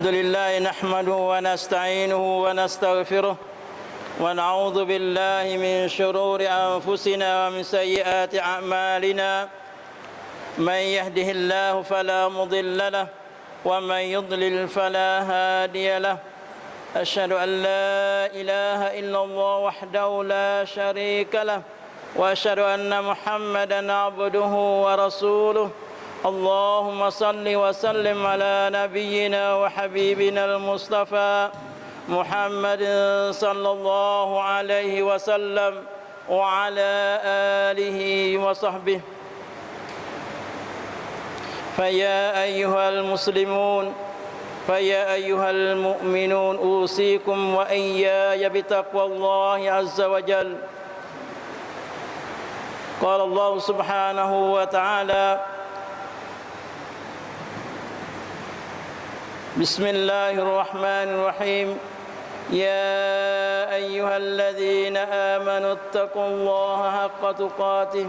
الحمد لله نحمده ونستعينه ونستغفره ونعوذ بالله من شرور أنفسنا ومن سيئات أعمالنا من يهده الله فلا مضل له ومن يضلل فلا هادي له أشهد أن لا إله إلا الله وحده لا شريك له وأشهد أن محمدا عبده ورسوله اللهم صل وسلم على نبينا وحبيبنا المصطفى محمد صلى الله عليه وسلم وعلى آله وصحبه فيا أيها المسلمون فيا أيها المؤمنون أوصيكم وإياي بتقوى الله عز وجل قال الله سبحانه وتعالى بسم الله الرحمن الرحيم يا أيها الذين آمنوا اتقوا الله حق تقاته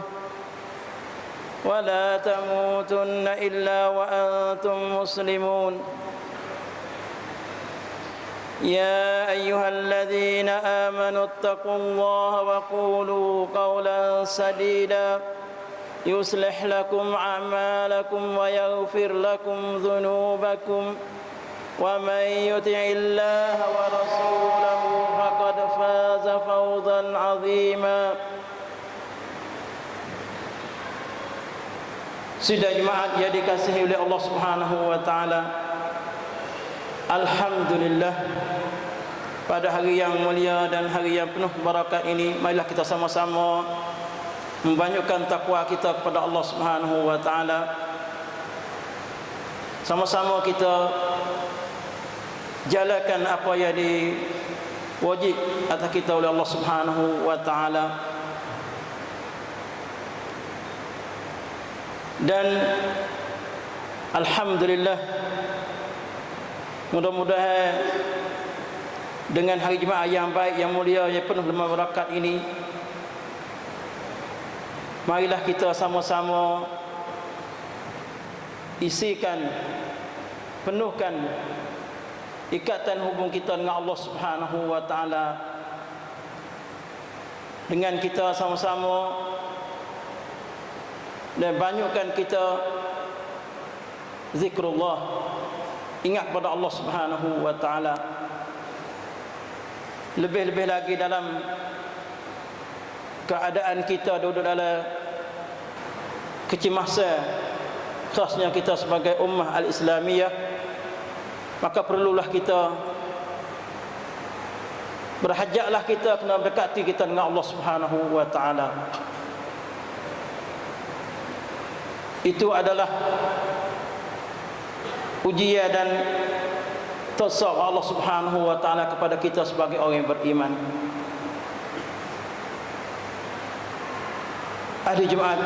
ولا تموتن إلا وأنتم مسلمون يا أيها الذين آمنوا اتقوا الله وقولوا قولا سديدا يصلح لكم أعمالكم ويغفر لكم ذنوبكم ومن يطع الله ورسوله فقد فاز فوزا عظيما. Sidang jemaat yang dikasihi oleh Allah Subhanahu wa taala. Alhamdulillah, pada hari yang mulia dan hari yang penuh barakat ini, marilah kita sama-sama membanyakkan takwa kita kepada Allah Subhanahu wa taala. Sama-sama kita jalankan apa yang diwajib atas kita oleh Allah Subhanahu wa taala. Dan alhamdulillah, mudah-mudahan dengan hari Jumaat yang baik, yang mulia, yang penuh dengan barakat ini, marilah kita sama-sama isikan, penuhkan ikatan hubung kita dengan Allah Subhanahu wa taala, dengan kita sama-sama dan banyakkan kita zikrullah, ingat pada Allah Subhanahu wa taala. Lebih-lebih lagi dalam keadaan kita duduk dalam kecemasan, khasnya kita sebagai ummah al-Islamiyah, maka perlulah kita, berhajatlah kita kena mendekati kita dengan Allah Subhanahu wa taala. Itu adalah ujian dan tasawuf Allah Subhanahu wa taala kepada kita sebagai orang yang beriman. Ahli Jumaat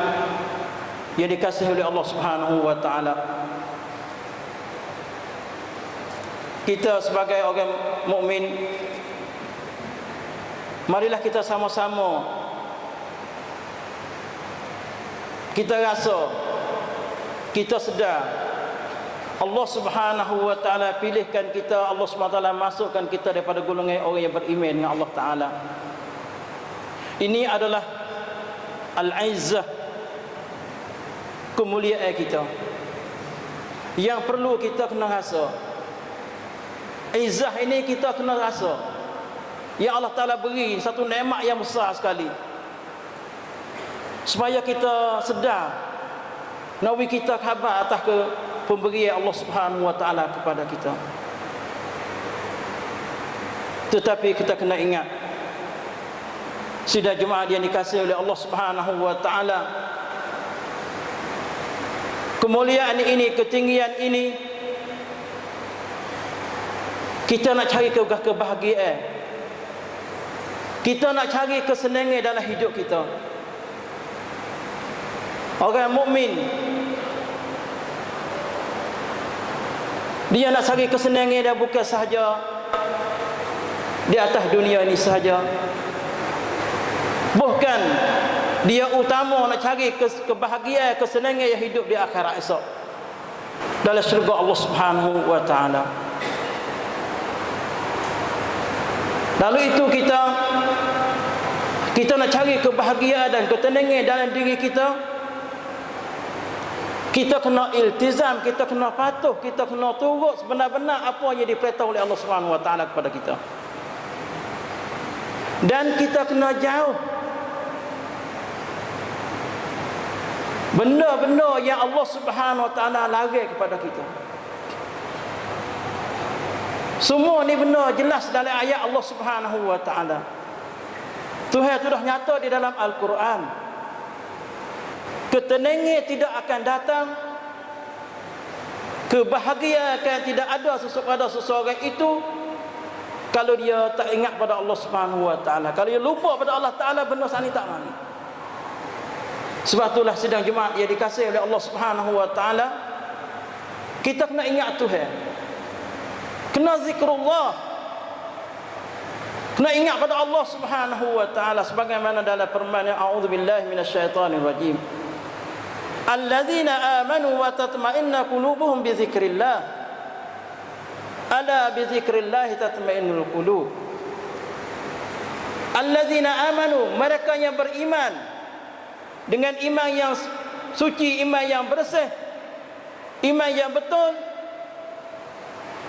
yang dikasihi oleh Allah Subhanahu wa taala, kita sebagai orang mukmin, marilah kita sama-sama kita rasa, kita sedar Allah Subhanahu wa taala pilihkan kita, Allah Subhanahu wa taala masukkan kita daripada golongan orang yang beriman dengan Allah taala. Ini adalah al-izzah, kemuliaan kita yang perlu kita kena rasa. Izzah ini kita kena rasa, yang Allah taala beri satu nikmat yang besar sekali, supaya kita sedar, nawi kita khabar atas ke pemberian Allah Subhanahu wa taala kepada kita. Tetapi kita kena ingat, sidang Jumaat yang dikasihi oleh Allah Subhanahu wa taala, kemuliaan ini, ketinggian ini, kita nak cari kebahagiaan, kita nak cari kesenangan dalam hidup kita. Orang mukmin, dia nak cari kesenangan dia bukan sahaja di atas dunia ini sahaja, bahkan dia utama nak cari kebahagiaan, kesenangan yang hidup di akhirat esok dalam syurga Allah Subhanahu wa taala. Lalu itu kita nak cari kebahagiaan dan ketenangan dalam diri kita. Kita kena iltizam, kita kena patuh, kita kena turut sebenar-benar apa yang diperintah oleh Allah Subhanahu Wa Taala kepada kita. Dan kita kena jauh benda-benda yang Allah Subhanahu Wa Taala larang kepada kita. Semua ni benda jelas dalam ayat Allah Subhanahu Wa Taala. Tuhan sudah nyata di dalam Al-Quran. Ketenangan tidak akan datang, kebahagiaan akan tidak ada pada seseorang itu kalau dia tak ingat pada Allah Subhanahu Wa Taala. Kalau dia lupa pada Allah Taala, benda sani tak mari. Sebab itulah sidang Jumaat yang dikasihi oleh Allah Subhanahu Wa Taala, kita kena ingat Tuhan, kena zikrullah, kena ingat pada Allah Subhanahu Wa Taala sebagaimana dalam firman-Nya, a'udzubillahi minasyaitonir rajim, alladzina amanu wa tatma'innu qulubuhum bi dzikrillah, ala bi dzikrillah tatma'innul qulub. Alladzina amanu, mereka yang beriman dengan iman yang suci, iman yang bersih, iman yang betul.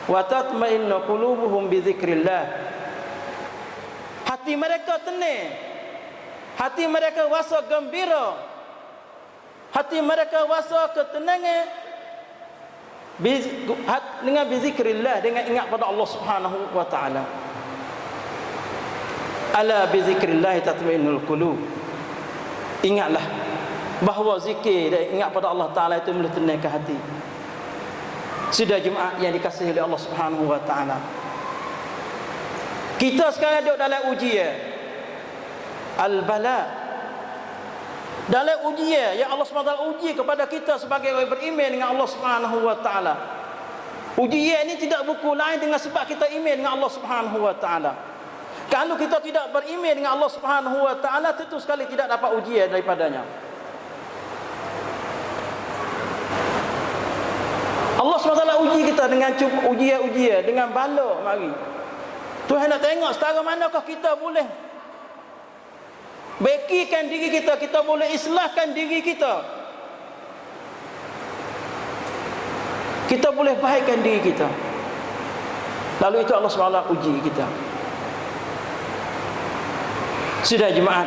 Wa tatma'innu qulubuhum bi dzikrillah, hati mereka tenang, hati mereka rasa gembira, hati mereka rasa ketenangan dengan bizikrillah, dengan ingat pada Allah Subhanahu Wa Taala. Ala bizikrillah tatmainnul qulub. Ingatlah bahawa zikir dan ingat pada Allah Taala itu boleh tenangkan hati. Sudah Jumaat yang dikasihi oleh Allah Subhanahu Wa Taala, kita sekarang duduk dalam ujian al-bala, dalam ujian yang Allah SWT uji kepada kita sebagai orang beriman dengan Allah Subhanahu Wa Taala. Ujian ini tidak buku lain dengan sebab kita iman dengan Allah Subhanahu Wa Taala. Kalau kita tidak beriman dengan Allah Subhanahu Wa Taala, tentu sekali tidak dapat ujian daripadanya. Allah SWT uji kita dengan ujian-ujian, dengan bala mari. Tuhan nak tengok setara manakah kita boleh baikikan diri kita, kita boleh islahkan diri kita, kita boleh baikkan diri kita. Lalu itu Allah SWT uji kita. Sudah Jemaat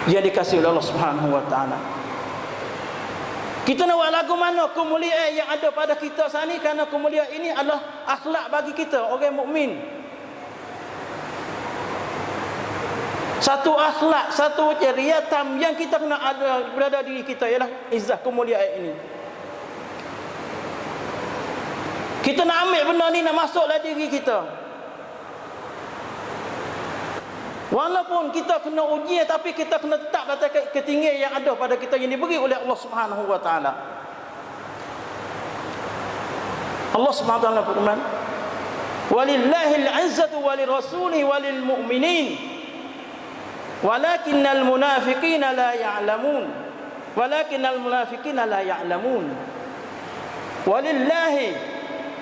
yang dikasihi oleh Allah Subhanahu Wa Taala, kita nak buat lagu mana kemuliaan yang ada pada kita sani, kerana kemuliaan ini adalah akhlak bagi kita orang mukmin. Satu akhlak, satu ceriatam yang kita kena ada berada diri kita ialah izzah kemuliaan ini. Kita nak ambil benda ni, nak masuklah diri kita. Walaupun kita kena ujian, tapi kita kena tetap atas ketinggian yang ada pada kita yang diberi oleh Allah Subhanahu Wa Taala. Allah Subhanahu Wa Taala berfirman, "Walillahil 'izzatu walirrasulihi walilmu'minin, walakinnal munafiqina la ya'lamun." Walakinnal munafiqina la ya'lamun. Walillahi,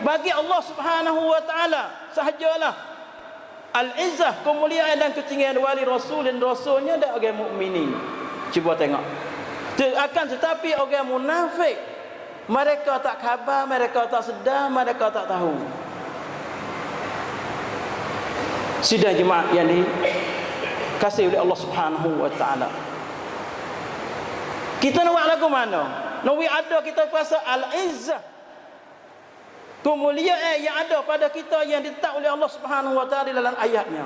bagi Allah Subhanahu Wa Taala sahajalah al-izzah, kemuliaan dan ketinggian, wali rasul dan rasulnya dan orang mukminin. Cuba tengok. Akan tetapi orang munafik, mereka tak khabar, mereka tak sedar, mereka tak tahu. Sidang Jemaat yang dikasihi oleh Allah Subhanahu Wa Taala, kita nak buat lagu mana? Nak ada kita rasa al-izzah, kemuliaan yang ada pada kita yang ditetap oleh Allah Subhanahu Wa Taala dalam ayatnya.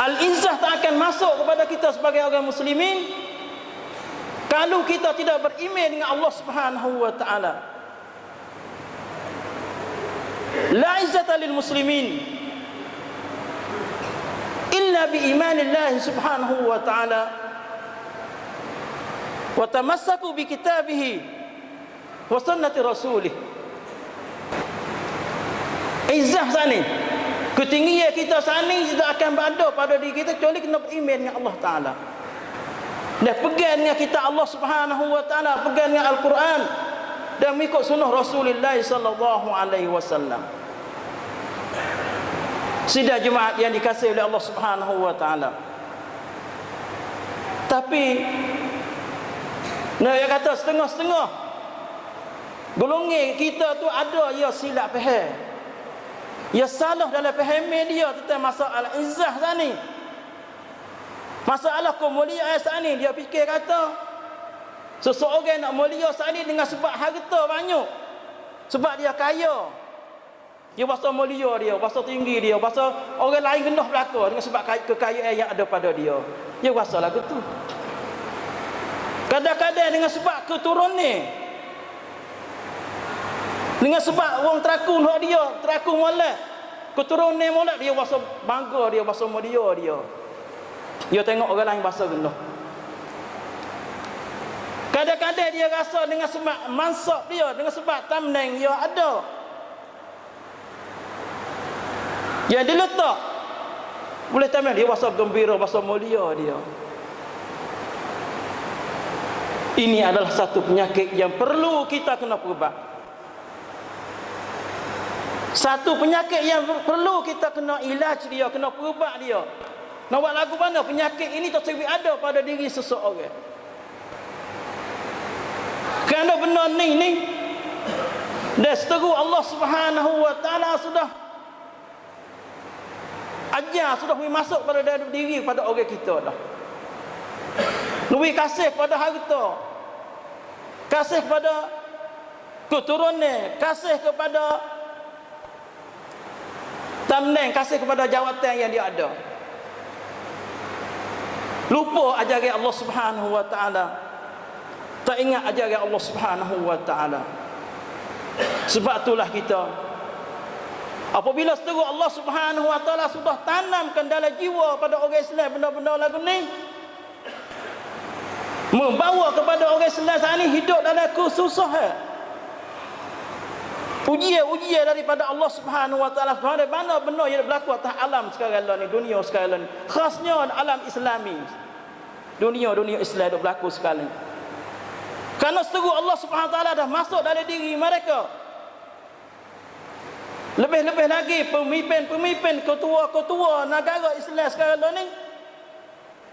Al-izzah tak akan masuk kepada kita sebagai orang muslimin kalau kita tidak beriman dengan Allah Subhanahu Wa Taala. La izzata lil muslimin illa bi imanillah Subhanahu Wa Taala wa tamassaku bi kitabihi wa sunnati rasulih. Izzah sani, ketinggian kita sani tidak akan berada pada diri kita kecuali kena beriman dengan Allah Taala. Dan pegang dengan kita Allah Subhanahu Wa Taala, pegang dengan Al-Quran dan mengikut sunnah Rasulullah sallallahu alaihi wasallam. Sidang Jumaat yang dikasihi oleh Allah Subhanahu wa taala. Tapi nak dia kata setengah-setengah golongan kita tu ada ya silap faham. Ya salah dalam faham dia tentang masalah izzah tadi. Masalah kemuliaan saat ni dia fikir kata seseorang nak mulia saat ni dengan sebab harta banyak. Sebab dia kaya. Dia bahasa mulia dia, bahasa tinggi dia, bahasa orang lain genah belaka dengan sebab kekayaan yang ada pada dia. Dia bahasa lagu tu. Kadang-kadang dengan sebab keturunan dengan sebab orang terakun hak dia, terakun molek. Keturunan molek dia bahasa bangga dia, bahasa mulia dia. Dia tengok orang lain bahasa genah. Kadang-kadang dia rasa dengan sebab mansab dia, dengan sebab tamneng dia ada. Yang diletak boleh tamneng dia bahasa gembira, bahasa mulia dia. Ini adalah satu penyakit yang perlu kita kena perubat. Satu penyakit yang perlu kita kena ilaj dia, kena perubat dia. Nak buat lagu mana penyakit ini tersebut ada pada diri seseorang. Kerana benda ni dah seteru Allah Subhanahu wa taala sudah ajar, sudah masuk pada dalam diri pada orang kita dah. Lebih kasih pada harta, kasih pada keturunan, kasih kepada tamneng, kasih kepada jawatan yang dia ada. Lupa ajaran Allah Subhanahu wa taala. Tak ingat ajaran Allah Subhanahu wa taala. Sebab itulah kita apabila seteru Allah Subhanahu wa taala sudah tanamkan dalam jiwa pada orang Islam benda-benda lagu ni, membawa kepada orang Islam saat ini hidup dalam kesusahan. Ujian daripada Allah Subhanahu wa taala. Mana benar yang berlaku atas alam sekarang ni, dunia sekarang ni. Khasnya alam Islami. Dunia Islam yang berlaku sekarang. Kerana seteru Allah Subhanahu wa taala dah masuk dalam diri mereka. Lebih-lebih lagi pemimpin, ketua-ketua negara Islam sekarang ni,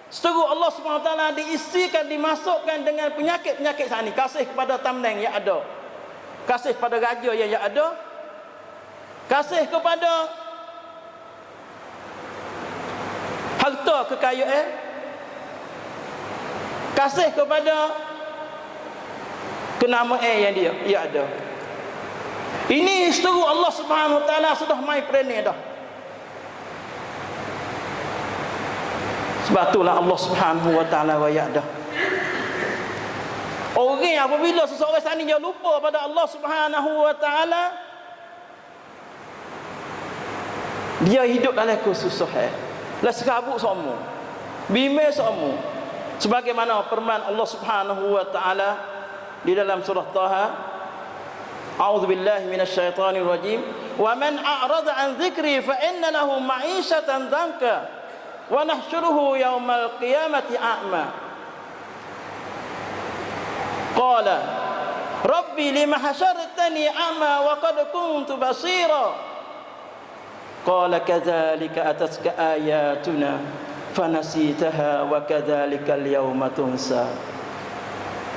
seteru Allah Subhanahu wa taala diisikan, dimasukkan dengan penyakit-penyakit saat ni. Kasih kepada tamneng yang ada, kasih pada raja yang ada, kasih kepada harta kekayaan, kasih kepada kenamaan yang dia ada. Ini seteru Allah Subhanahu wa taala sudah mai perene dah. Sebab itulah Allah Subhanahu wa taala wayak dah. Orang apabila seseorang saat ini dia lupa pada Allah Subhanahu wa taala, dia hidup dalam kesusahan. Lah serabut semua. Bimbang semua. Sebagaimana firman Allah Subhanahu wa taala di dalam surah Taha, A'udzubillahi minasyaitonir rajim, "Wa man a'rada 'an dzikri fa inna lahu ma'isyatan dhanka wa nahsyuruhu yaumal qiyamati a'ma." Qala Rabbi lima hasyartani a'ma wa qad kuntu basira. Qala kadzalika atatka ayatuna fanasitaha wa kadzalika al-yawma tunsa.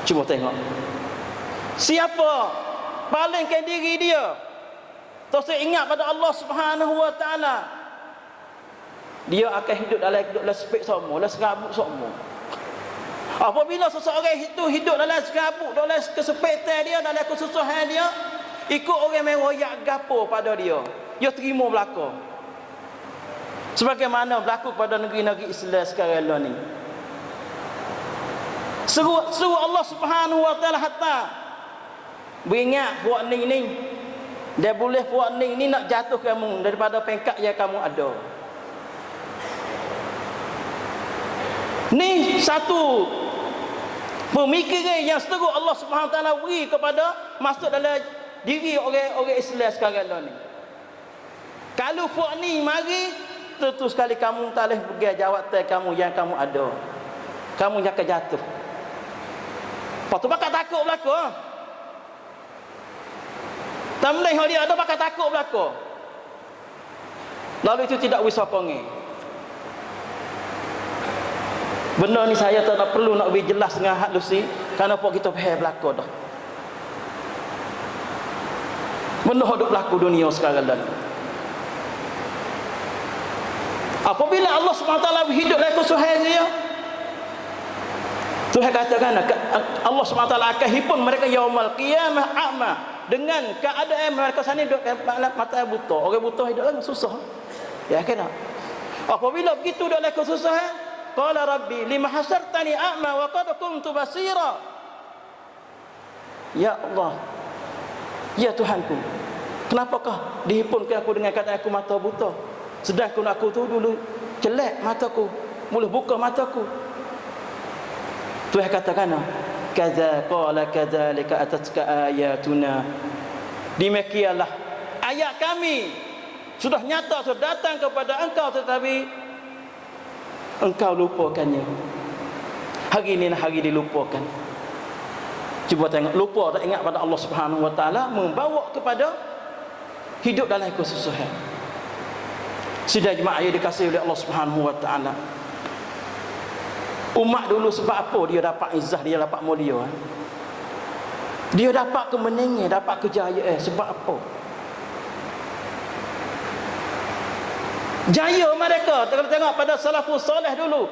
Cuba tengok. Siapa palingkan diri dia terus ingat pada Allah Subhanahu wa taala, dia akan hidup dalam sepek semua, dalam serabut semua. Apabila seseorang itu hidup dalam serabut, dalam kesepetan dia, dalam kesusahan dia, ikut orang meroyak gapo pada dia, dia terima belaka. Sebagaimana berlaku pada negeri-negeri Islam sekarang ni. Seru Allah Subhanahu wa taala hatta beringat buat ni dia boleh buat ni nak jatuh kamu daripada pengkat yang kamu ada. Ni satu pemikiran yang seteru Allah Subhanahu wa taala beri kepada masuk dalam diri orang Islam sekarang ni. Kalau buat ni mari, tentu sekali kamu tak boleh pergi jawatan kamu yang kamu ada. Kamu akan jatuh. Lepas tu bakal takut belaka. Tamleh dia ada bakal takut belaka. Lalu itu tidak bisa pongi. Benda ni saya tak nak perlu nak lebih jelas dengan hak lusi, kerana apa kita faham berlaku dah. Benda hidup berlaku dunia sekarang dah. Apabila Allah SWT hidup dalam kesusahan dia, Tuhan katakan Allah SWT akan himpun mereka yaumul qiyamah a'ma, dengan keadaan mereka sana duduk mata buta. Orang buta hidup dalam susah. Ya kena. Apabila begitu dalam kesusahan, qala rabbi lima hasartani a'ma wa qad kuntu basira. Ya Allah, ya Tuhanku, kenapakah dihimpunkan aku dengan keadaan aku mata buta, sedangkan aku tu dulu jelek mataku, boleh buka mataku. Tuhan katakan, kadza qala kadzalika atatka ayatuna, demikianlah ayat kami sudah nyata, sudah datang kepada engkau, tetapi engkau lupakannya. Hari ini hari dilupakan. Cuba tengok, lupa tak ingat pada Allah Subhanahu Wa Taala, membawa kepada hidup dalam kesusahan. Sudah jemaah yang dikasihi oleh Allah Subhanahu Wa Taala, umat dulu sebab apa dia dapat izzah, dia dapat mulia? Dia dapat kemenangan, dapat kejayaan sebab apa? Jaya mereka, tengok pada salafus soleh dulu,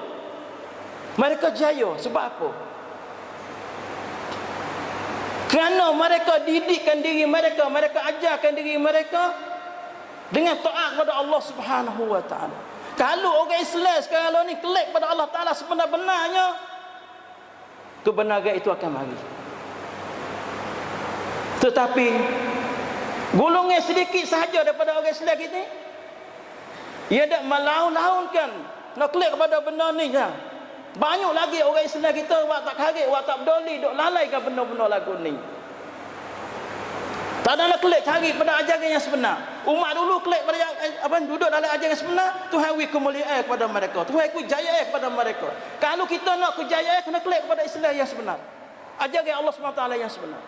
mereka jaya sebab apa? Kerana mereka didikkan diri mereka, mereka ajarkan diri mereka dengan taat kepada Allah Subhanahu Wa Taala. Kalau orang Islam sekarang ni kelak pada Allah Taala sebenar-benarnya, kebenaran itu akan mari. Tetapi golongan sedikit sahaja daripada orang Islam kita, ia dak melaun-launkan nak kelak kepada benda ni ya. Banyak lagi orang Islam kita buat tak kaget, buat tak peduli, duk lalaikan benda-benda lagu ni. Tak ada nak kelak cari pada ajaran yang sebenar. Umat dulu kelak pada duduk dalam ajaran yang sebenar, Tuhan wi kemuliaan kepada mereka, Tuhan wi jaya kepada mereka. Kalau kita nak kejayaan, kena kelak kepada Islam yang sebenar, ajaran Allah SWT yang sebenar.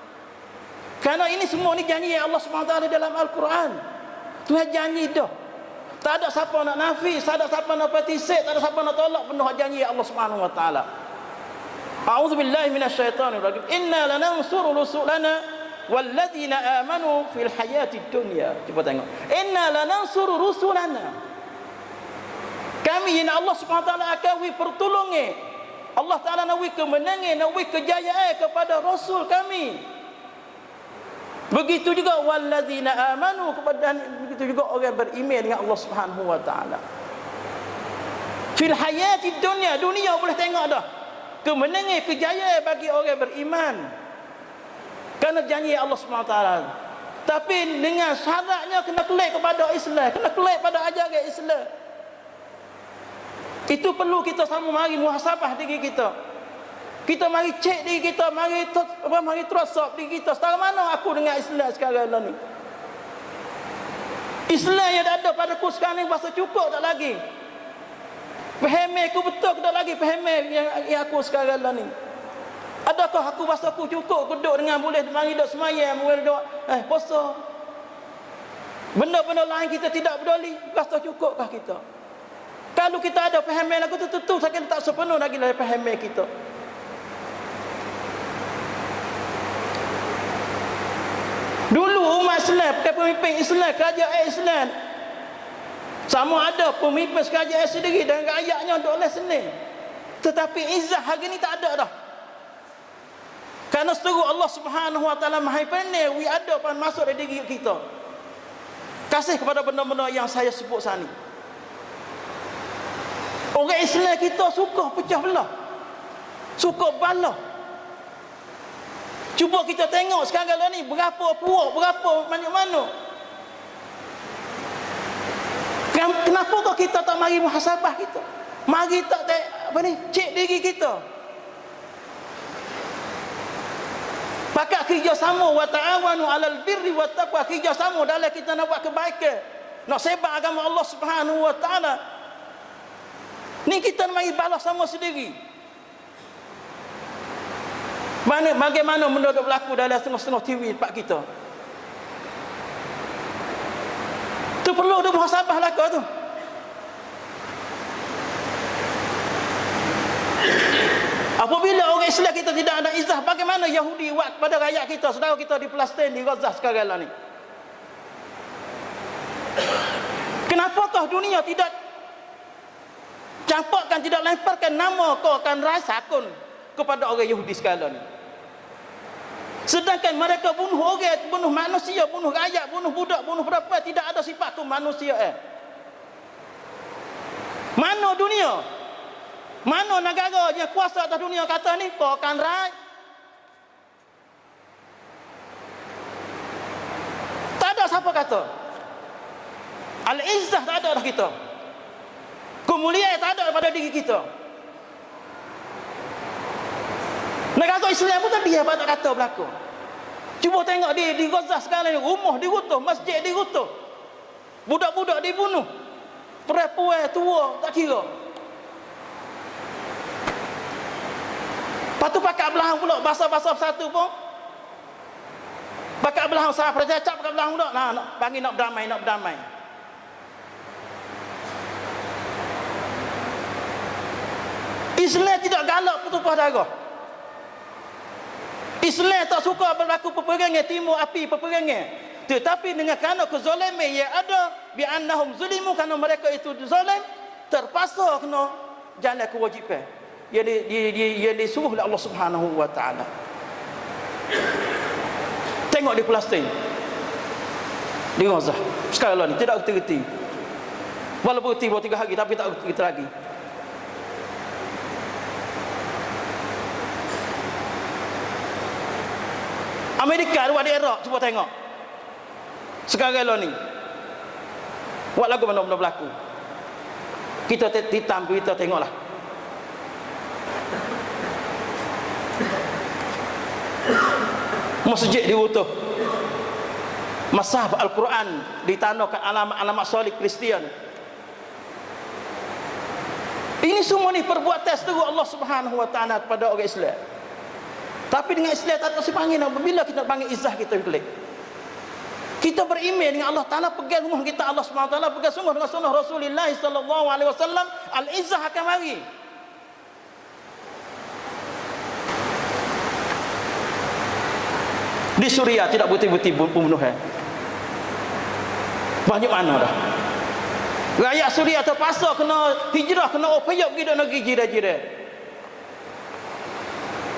Kerana ini semua ni janji Allah SWT dalam Al-Quran. Tuhan janji dah. Tak ada siapa nak nafi, tak ada siapa nak patisik, tak ada siapa nak tolak penuh janji Allah Subhanahu Wa Taala. A'udzubillahi minasyaitonir rajim. Inna lanansuru rusulana walladzina amanu fil hayatid dunya. Cuba tengok. Inna lanansuru rusulana. Kami yang Allah Subhanahu Wa Taala akan wi pertolongi. Allah Taala nak wi kemenangan, nak wi kejayaan kepada rasul kami. Begitu juga walladzina amanu, kepada begitu juga orang beriman dengan Allah Subhanahu Wa Taala. Fil hayatid dunya, dunia boleh tengok dah kemenangan, kejayaan bagi orang beriman, kerana janji Allah Subhanahu Wa Taala. Tapi dengan syaratnya kena kelak kepada Islam, kena kelak pada ajaran Islam. Itu perlu kita sama mari muhasabah diri kita. Kita mari cek diri kita, mari terus sop diri kita. Setara mana aku dengan Islam sekarang ni? Islam yang ada pada aku sekarang ni bahasa cukup tak lagi? Faham aku betul tak lagi? Faham yang aku sekarang ni? Adakah aku bahasa aku cukup? Aku duduk dengan boleh mari duduk semayang, boleh duduk puasa. Benda-benda lain kita tidak peduli, bahasa cukupkah kita? Kalau kita ada fahaman aku tu tentu saja tak sepenuh lagi dari fahaman kita. Dulu umat Islam, pemimpin Islam, kerajaan Islam, sama ada pemimpin kerajaan sendiri dan rakyatnya untuk oleh sendiri. Tetapi izzah hari ni tak ada dah. Kerana seteru Allah Subhanahu Wa Taala Maha Pandai, wi ada pan masuk dalam diri kita. Kasih kepada benda-benda yang saya sebut sani. Orang Islam kita suka pecah belah, suka balah. Cuba kita tengok sekarang ni berapa puak, berapa mana-mana. Kenapa kok kita tak mari muhasabah kita? Mari tak cek diri kita. Pakat kerjasama, wa ta'awanu 'alal birri wat taqwa, kerjasama dalam kita nak buat kebaikan, nak sebar agama Allah Subhanahu Wa Taala. Ni kita mari balas sama sendiri. Bagaimana benda berlaku dalam setengah-setengah TV tempat kita? Tu perlu ada muhasabah lah kau tu. Apabila orang Islam kita tidak ada izah, bagaimana Yahudi buat pada rakyat kita, saudara kita di Palestin, di Gaza sekarang ni? Kenapakah dunia tidak campakkan, tidak lemparkan nama kau akan rasakun kepada orang Yahudi sekarang ni? Sedangkan mereka bunuh orang, bunuh manusia, bunuh rakyat, bunuh budak, bunuh perempuan, tidak ada sifat kemanusiaan. Mana dunia? Mana negara yang kuasa atas dunia kata ni kau akan rakyat? Tak ada siapa kata. Al-izzah tak ada dah kita. Kemuliaan tak ada pada diri kita. Negara Islam pun tadi apa tak kata berlaku. Cuba tengok di Gaza sekarang ni, rumah dirutuh, masjid dirutuh, budak-budak dibunuh, perempuan tua tak kira. Lepas tu pakat belahang pula bahasa-bahasa satu pun. Pakat belahang sah percacap pakat belahang pula. Nah, nak panggil nak berdamai, nak berdamai. Islam tidak galak bertumpah darah. Islam tak suka berlaku peperangan timur api, peperangan. Tetapi dengan kerana kezaliman yang ada, bi annahum zulimu, kerana mereka itu zalim, terpaksa kena jalan kewajipan yang disuruh oleh Allah Subhanahu wa taala. Tengok di Palestin, di Gaza sekarang ni tidak erti-erti. Walaupun erti baru 3 hari tapi tak erti lagi. Amerika buat di Iraq, cuba tengok sekarang ni buat lagu mana-mana berlaku. Kita titam, kita tengoklah. Masjid dirutuh, Mashaf Al-Quran ditanahkan, alamat-alamat salib Kristian. Ini semua ni perbuatan seteru Allah Subhanahu wa taala kepada orang Islam. Tapi dengan Islam tak ada panggil. Bila kita panggil izzah kita pelik. Kita beriman dengan Allah Taala, pegang rumah kita Allah Subhanahu wa taala, pegang sungguh dengan sunnah Rasulullah sallallahu alaihi wasallam, al-izzah akan mari. Di Suriah tidak bukti-bukti pembunuhan. Banyak mana dah. Rakyat Suriah terpaksa kena hijrah, kena opayok pergi ke negeri jiran-jiran.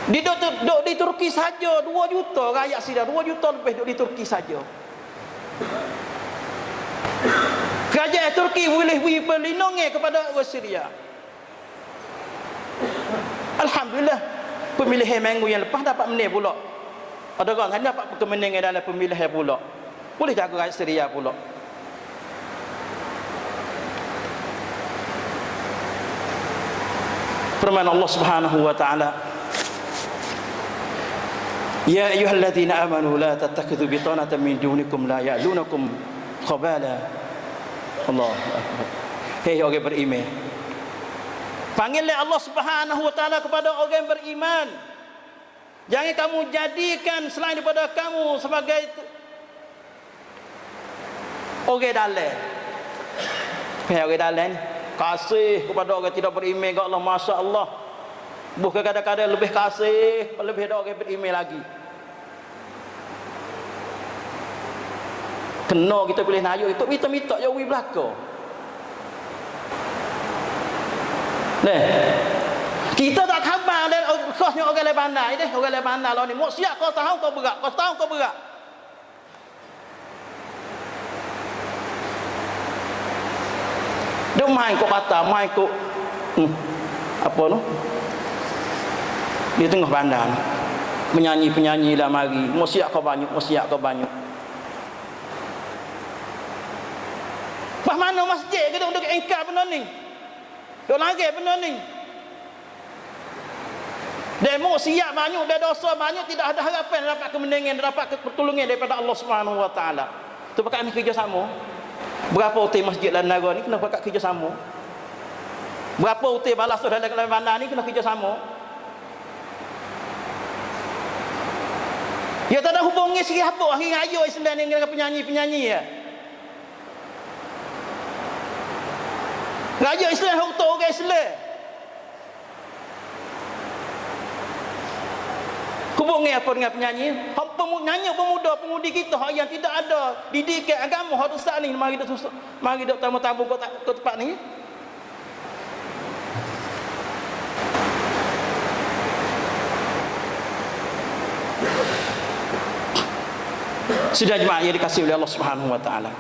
Duduk di Turki saja 2 juta rakyat Syria, 2 juta lebih duduk di Turki saja. Kerajaan Turki boleh berlindungi kepada orang Syria. Alhamdulillah, pemilihan minggu yang lepas dapat menang pula. Ada orang yang dapat kemenangan dalam pemilihan pula. Boleh jaga rakyat Syria pula. Firman Allah Subhanahu wa taala, ya ayyuhalladzina amanu la tattakhidhu bitanatan min dunikum la ya'lunukum khabala. Allahu akbar. Hei orang beriman, panggillah Allah Subhanahu wa taala kepada orang beriman. Jangan kamu jadikan selain daripada kamu sebagai orang dalam. Hei orang dalam, kasih kepada orang tidak beriman kepada Allah, masya-Allah. Bukan kadang-kadang lebih kasih, lebih ada orang beriman lagi. Kena kita boleh nayuk itu minta-minta jauh belaka. Nah, kita tak khabar dan khasnya orang Lebanon ni, orang Lebanon lah ni. Maksiat kau tahu kau berat, kau tahu kau berat. Dia main kau kata, main kau apa tu? Di tengah bandar penyanyi-penyanyi dah mari, maksiat kau banyak, maksiat kau banyak. Pas mana masjid kita duduk engkar benda ni, duk lari benda ni. Demo siap banyak, dia dosa banyak, tidak ada harapan dapat kemenangan, dapat pertolongan daripada Allah Subhanahu wa taala. Tu pakat ni kerjasama. Berapa hotel masjid dalam negara ni kena pakat kerjasama. Berapa hotel balas dalam bandar ni kena kerjasama. Ya tak ada hubungi sikit apa hari raya Islam ni dengan penyanyi-penyanyi ya. Raja Islam hak untuk orang Islam. Hubungi apa dengan penyanyi? Hak penyanyi pemuda-pemudi kita hak yang tidak ada didikan agama hak ustaz ni mari dak susah. Mari dak tamu-tamu ke tempat ni. Sudah jemaah yang dikasihi oleh Allah Subhanahu wa taala.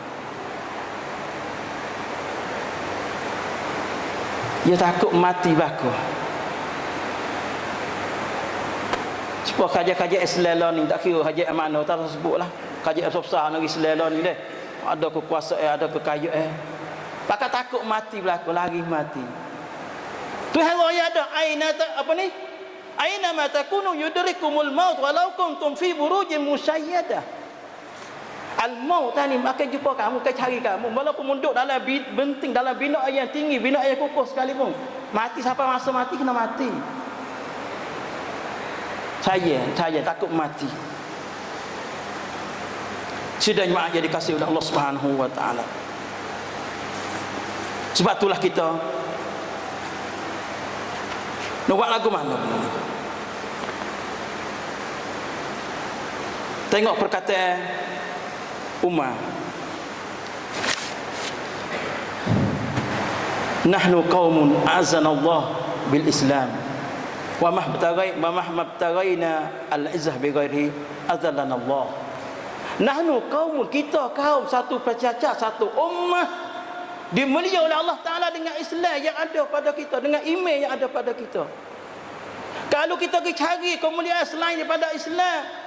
Dia takut mati baku. Sebab kajian-kajian Islam ni tak kira kajian mana tak sebutlah. Kajian besar negeri Islam ni deh. Ada kekuasaan, ada kekayaan. Pakat takut mati berlaku, lari mati. Tuhan Allah ada aina apa ni? Aina ma takunu yudrikumul maut walau kuntum fi burujin musyayyadah. Al-maut tadi akan jumpa kamu, akan cari kamu walaupun munduk dalam benting, dalam bina yang tinggi, bina yang kukuh sekalipun. Mati sampai masa mati kena mati. Saya takut mati. Sudah jemaah yang dikasihi oleh Allah Subhanahu wa taala. Sebab itulah kita nak buat lagu mana? Tengok perkataan Umar. Nahnu qaumun azanallah bil Islam wa mahbtaghaina al-izzah bi ghairihi azallana Allah. Nahnu qaumun, kita kaum satu percacat, satu ummah dimulia oleh Allah Taala dengan Islam yang ada pada kita, dengan iman yang ada pada kita. Kalau kita pergi cari kemuliaan selain daripada Islam,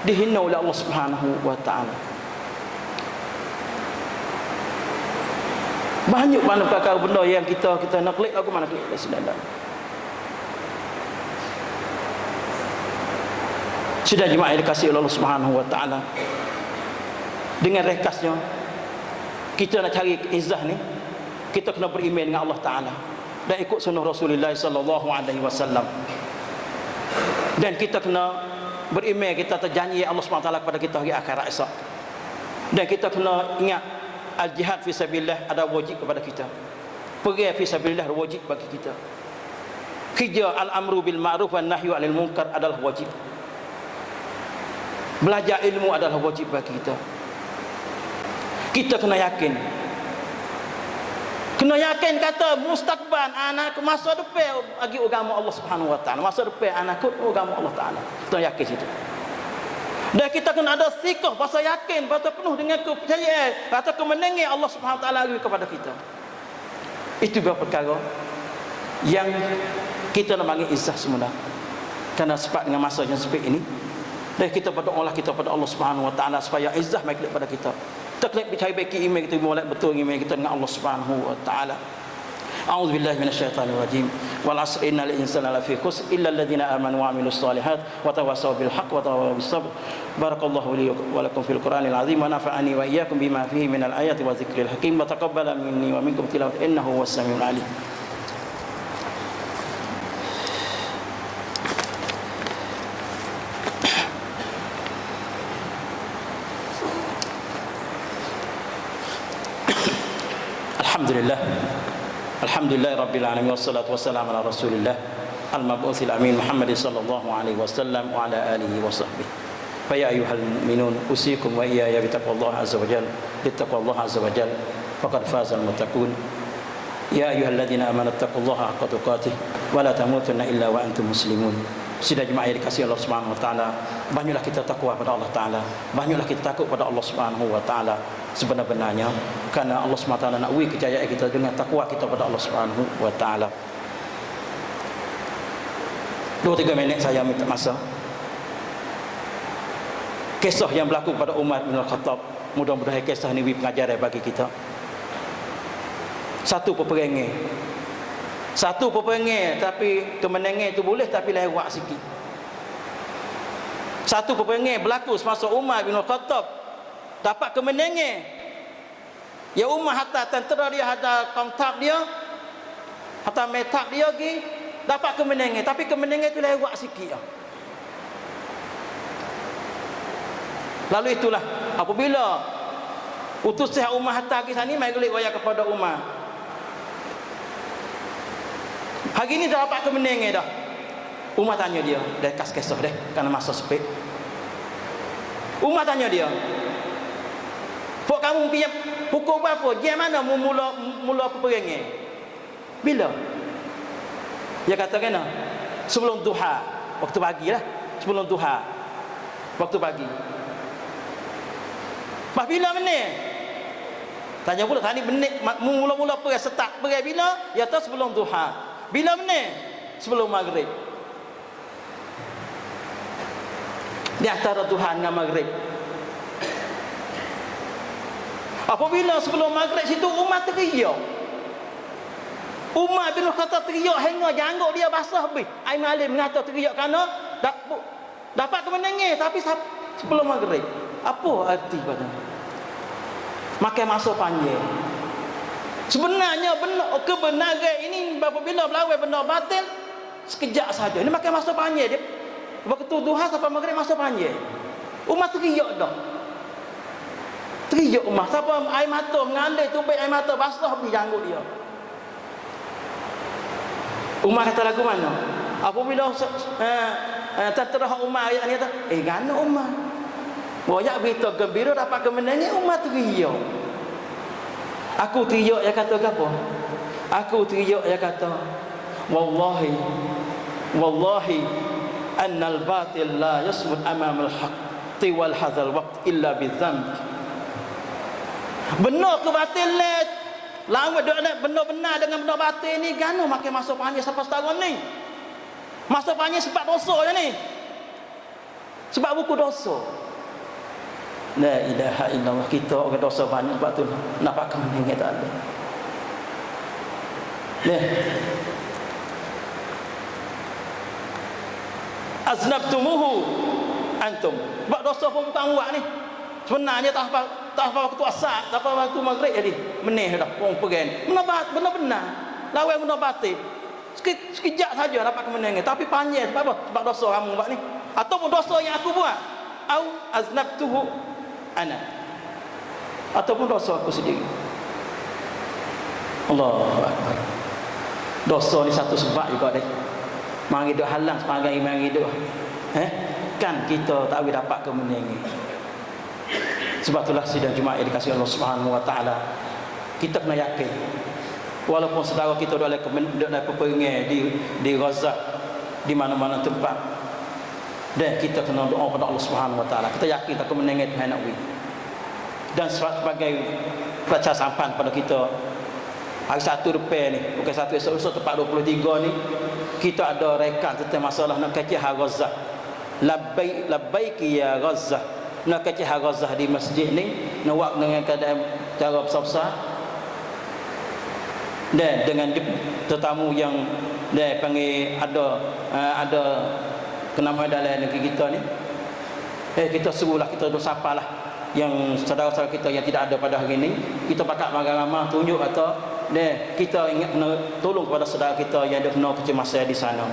dihina oleh Allah Subhanahu wa taala. Banyak mana perkara benda yang kita nak klik aku mana klik Islam dah. Sudah jemaah yang dikasihi oleh Allah Subhanahu wa taala. Dengan rekasnya kita nak cari izzah ni, kita kena beriman dengan Allah Taala dan ikut sunnah Rasulullah sallallahu alaihi wasallam. Dan kita kena beriman, kita terjanji Allah SWT kepada kita hari akhirat esok. Dan kita kena ingat al-jihad fi sabilillah ada wajib kepada kita. Pergi fi sabilillah wajib bagi kita. Kerja al-amru bil ma'ruf wan nahyu 'anil munkar adalah wajib. Belajar ilmu adalah wajib bagi kita. Kita kena yakin. Kena yakin kata mustaqbal anak masa depan bagi agama Allah Subhanahu wa taala. Masa depan anak agama Allah Taala. Kita yakin situ. Dan kita kena ada sikah pasal yakin, pasal penuh dengan kepercayaan atau kemenangan Allah Subhanahu wa taala kepada kita. Itu beberapa perkara yang kita nak bagi izzah semula. Kerana sebab dengan masa yang sempit ini, dan kita berdoalah kita pada Allah Subhanahu wa taala supaya izzah mai kepada kita. Taklik dicari baiki iman kita mulai betul iman kita dengan Allah Subhanahu wa taala. A'udzubillahi minasyaitonir rajim. Wal 'asri innal insana lafi khusr illa alladziina aamanu wa 'amilus shalihat wa tawassaw bil haqq wa tawassaw bis sabr. Barakallahu li wa lakum fil Qur'anil 'azim wa nafa'ani wa iyyakum bima fihi minal ayati wa dzikril hakim wa taqabbala minni wa minkum tilawat innahu huwas samiul 'alim. Alhamdulillah rabbil alamin wassalatu wassalamu ala rasulillah al-mab'utsil amin Muhammad sallallahu alaihi wasallam wa ala alihi wa sahbihi. Fa ya ayyuhal mu'minun usikum wa iyaya bi taqwallahi azza wa jalla bittaqwallahi azza wa jalla faqad fazal muttaqun. Ya ayyuhalladzina amanu taqullaha haqqa tuqatih wa la tamutunna illa wa antum muslimun. Sudah jemaah yang dikasihi Allah Subhanahu wa taala, banyaklah kita takwa pada Allah taala, banyaklah kita takut pada Allah Subhanahu wa taala sebenar-benarnya, kerana Allah Subhanahu wa taala nak uji kejayaan kita dengan takwa kita pada Allah Subhanahu wa taala. 2-3 minit saya minta masa. Kisah yang berlaku pada Umar bin Al-Khattab, mudah-mudahan kisah ini beri pengajaran bagi kita. Satu peperangan tapi kemenangan itu boleh tapi lewat sikit. Satu peperangan berlaku semasa Umar bin Khattab dapat kemenangan. Ya Umar hatta tentera dia, hatta kontak dia, hatta metak dia pergi dapat kemenangan, tapi kemenangan itu lewat sikit. Lalu itulah apabila Utus Syekh Umar hantar ke sini, mai gelik wayang kepada Umar. Hari ni dah dapat kemenangan dah. Umar tanya dia, dah kas kesah dah, kerana masa sempit. Umar tanya dia, "Pok kamu punya pukul berapa? Jam mana mula peperangan?" Bila? Dia kata kena sebelum duha, waktu pagi lah, sebelum duha, waktu pagi. Pas bila menit? Tanya pula tadi menit mula-mula perang start perang bila? Ya tahu sebelum duha. Bila menit? Sebelum maghrib. Di antara duha dengan maghrib. Apabila sebelum maghrib situ Umar teriak. Umar bin Khattab teriak hingga janggut dia basah habis. Ai Malim mengata teriak kerana dapat kemenangan tapi sebelum maghrib. Apa arti pada? Makan masa panjang. Sebenarnya kebenaran ini apabila berlawan benda batil sekejap saja. Ini makan masa panjang dia. Waktu duha sampai maghrib masa panjang. Umar teriak dah. Teriak Umar. Siapa air mata mengalir tumpik air mata basah habis janggut dia. Umar kata lagu mana? Apabila terterah Umar ayat ni kata, gana Umar. Banyak berita gembira dapat kemenangan, Umar teriak. Aku teriak dia kata apa? Aku teriak dia kata, wallahi annal batil la yasmud amam al-haq tiwal hadzal waqt illa bidzamb. Benar ke batil lawan benda benar dengan benda batil ni gano makan masa panjang sampai setahun ni. Masa panjang sebab dosa je ni. Sebab buku dosa. La ilaha illallah, kita orang dosa banyak sebab tu nampak kemenangan tak ada. Aznabtumuhu antum. Sebab dosa pun bukan awak ni. Sebenarnya tak apa waktu asar, tak apa waktu maghrib jadi. Meneh dah orang perang. Benar-benar lawan benda batil. Sekejap saja dapat kemenangan tapi panjang sebab apa? Sebab dosa kamu buat ni. Ataupun dosa yang aku buat. Au aznabtuhu ana. Ataupun dosa aku sendiri. Allahu akbar. Dosa ni satu sebab juga deh. Mari duk halang sebagai mari duk. Kan kita tak boleh dapat kemenangan. Sebab itulah sidang Jumaat yang dikasihi Allah Subhanahu wa taala. Kita kena yakin walaupun saudara kita duduk dalam peperangan di Gaza, di mana-mana tempat, dan kita kena doa kepada Allah Subhanahu wa taala. Kita yakin tak kemenangan Tuhan nak beri. Dan sebagai baca sampan pada kita hari Sabtu depan ni, bukan satu esok tepat 23 ni, kita ada rekan tentang masalah nak kecil Gaza. Labbaik ya Gaza. Nak kecil Gaza di masjid ni, nak buat dengan keadaan cara besar-besar. Dan dengan tetamu yang dia panggil ada kenama dalam negeri kita ni, kita suruhlah, kita dosapalah yang saudara-saudara kita yang tidak ada pada hari ini, kita pakat ramai-ramai tunjuk atau kita ingat tolong kepada saudara kita yang ada kena kecemasan di sana.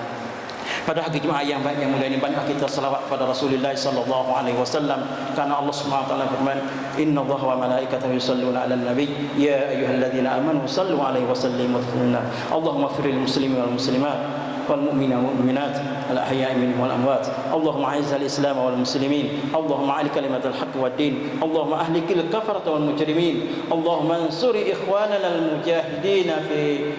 Pada hari Jumaat yang baik yang mulia ini banyak kita selawat kepada Rasulullah sallallahu alaihi wasallam karena Allah Subhanahu wa taala berfirman, "Innallaha wa malaikatahu yusholluna 'alan nabi ya ayyuhalladzina amanu shallu 'alaihi wa sallimu taslima." Allahumma ighfir lil muslimin wal muslimat wal mu'minina wal mu'minat al ahya'i minhum wal amwat. Allahumma 'izzil islam wal muslimin. Allahumma 'ali kalimatal haqq wad din. Allahumma ahlikil kafarata wal mujrimin. Allahumma ansur ikhwanana al mujahidin fi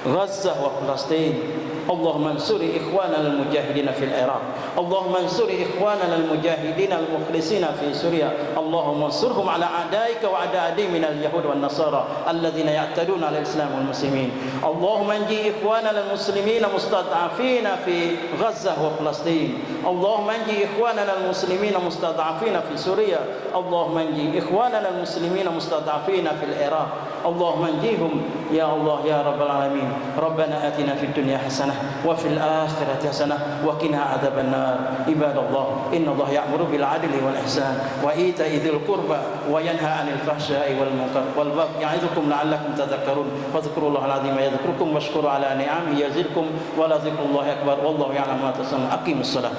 Gaza wa Palestin. اللهم انصر إخواننا المجاهدين في العراق. اللهم انصر إخواننا المجاهدين المخلصين في سوريا. اللهم انصرهم على أعدائك وأعداء من اليهود والنصارى الذين يعتدون على الإسلام والمسلمين. اللهم انجي إخواننا المسلمين مستضعفين في غزة وفلسطين. اللهم انجي إخواننا المسلمين مستضعفين في سوريا. اللهم انجي إخواننا المسلمين مستضعفين في العراق. اللهم انجيهم يا الله يا رب العالمين. ربنا آتنا في الدنيا حسنة وفي الآخرة حسنة وقنا عذاب النار. عباد الله إن الله يأمر بالعدل والإحسان وإيتاء ذي القربى وينهى عن الفحشاء والمنكر والبغي يعظكم لعلكم تذكرون. فاذكروا الله العظيم يذكركم واشكروا على نعمه يزدكم ولذكر الله أكبر والله يعلم ما تصنعون. أقيموا الصلاة.